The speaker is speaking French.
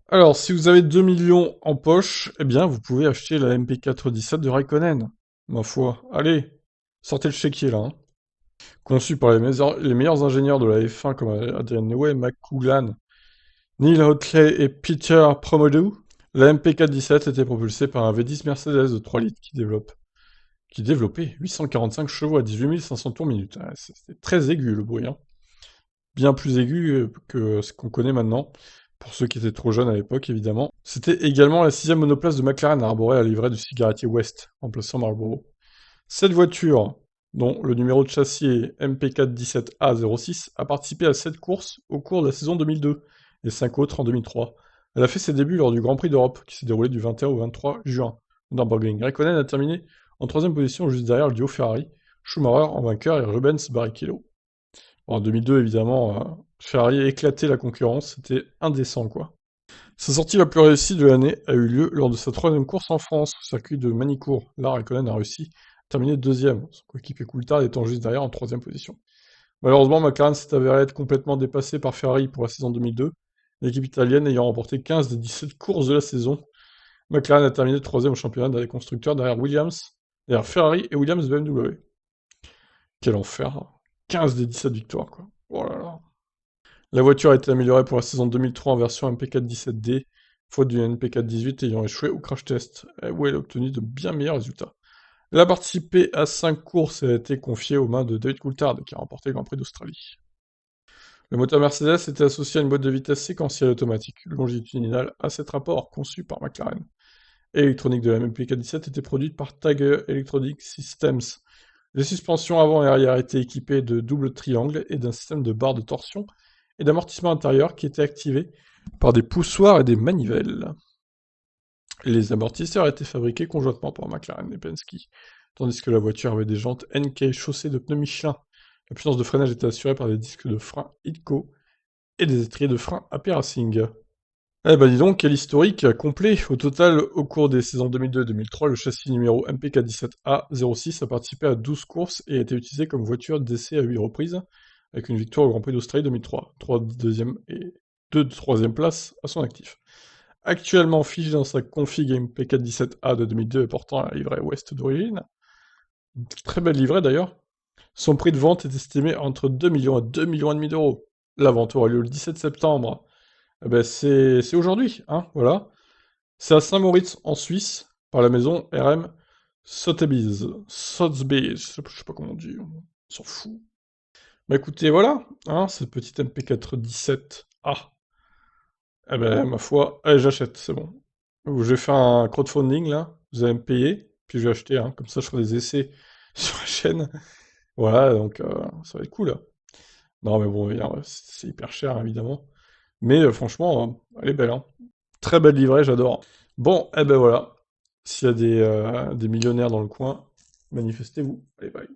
Alors, si vous avez 2 millions en poche, eh bien, vous pouvez acheter la MP417 de Raikkonen. Ma foi. Allez, sortez le chéquier, là, hein. Conçu par les meilleurs ingénieurs de la F1 comme Adrian Newey, Mac Coughlan, Neil Otley et Peter Promodou, la MP417 était propulsée par un V10 Mercedes de 3 litres qui développait 845 chevaux à 18 500 tours minute. Ah, c'était très aigu le bruit, hein. Bien plus aigu que ce qu'on connaît maintenant, pour ceux qui étaient trop jeunes à l'époque, évidemment. C'était également la sixième monoplace de McLaren arborée à la livrée du cigarettier West, remplaçant Marlboro. Cette voiture, dont le numéro de châssis est MP417A06, a participé à 7 courses au cours de la saison 2002 et 5 autres en 2003. Elle a fait ses débuts lors du Grand Prix d'Europe, qui s'est déroulé du 21 au 23 juin. Nürburgring. Raikkonen a terminé en troisième position juste derrière le duo Ferrari, Schumacher en vainqueur et Rubens Barrichello. En 2002, évidemment, Ferrari a éclaté la concurrence, c'était indécent, quoi. Sa sortie la plus réussie de l'année a eu lieu lors de sa troisième course en France, au circuit de Manicourt. Là, Raikkonen a réussi à terminer deuxième, son coéquipier Coulthard étant juste derrière en troisième position. Malheureusement, McLaren s'est avéré être complètement dépassé par Ferrari pour la saison 2002, l'équipe italienne ayant remporté 15 des 17 courses de la saison. McLaren a terminé troisième au championnat des constructeurs derrière Ferrari et Williams BMW. Quel enfer, hein. 15 des 17 victoires, quoi. Oh là là. La voiture a été améliorée pour la saison 2003 en version MP417D, faute d'une MP418 ayant échoué au crash test, où elle a obtenu de bien meilleurs résultats. Elle a participé à 5 courses et a été confiée aux mains de David Coulthard, qui a remporté le Grand Prix d'Australie. Le moteur Mercedes était associé à une boîte de vitesse séquentielle automatique, longitudinale à 7 rapports, conçue par McLaren. Et l'électronique de la MP417 était produite par Tiger Electronic Systems. Les suspensions avant et arrière étaient équipées de doubles triangles et d'un système de barres de torsion et d'amortissement intérieur qui étaient activés par des poussoirs et des manivelles. Les amortisseurs étaient fabriqués conjointement par McLaren et Penske, tandis que la voiture avait des jantes NK chaussées de pneus Michelin. La puissance de freinage était assurée par des disques de frein Hitco et des étriers de frein AP Racing. Eh ben dis donc, quel historique complet! Au total, au cours des saisons 2002 et 2003, le châssis numéro MPK17A06 a participé à 12 courses et a été utilisé comme voiture d'essai à 8 reprises, avec une victoire au Grand Prix d'Australie 2003, 3 deuxième et 2 troisième places à son actif. Actuellement figé dans sa config MP417A de 2002 et portant la livrée Ouest d'origine, très belle livrée d'ailleurs, son prix de vente est estimé entre 2 millions et 2 millions et demi d'euros. La vente aura lieu le 17 septembre. Eh ben c'est aujourd'hui, hein, voilà. C'est à Saint-Moritz, en Suisse, par la maison RM Sotheby's. Sotheby's, je sais pas comment on dit, on s'en fout. Bah écoutez, voilà, hein, cette petite MP417A. Eh ben, ma foi, allez, j'achète, c'est bon. Je vais faire un crowdfunding, là, vous allez me payer, puis je vais acheter, hein, comme ça je ferai des essais sur la chaîne. Voilà, donc ça va être cool, là. Non, mais bon, c'est hyper cher, évidemment. Mais franchement, elle est belle, hein. Très belle livrée, j'adore. Bon, eh ben voilà. S'il y a des millionnaires dans le coin, manifestez-vous. Allez, bye.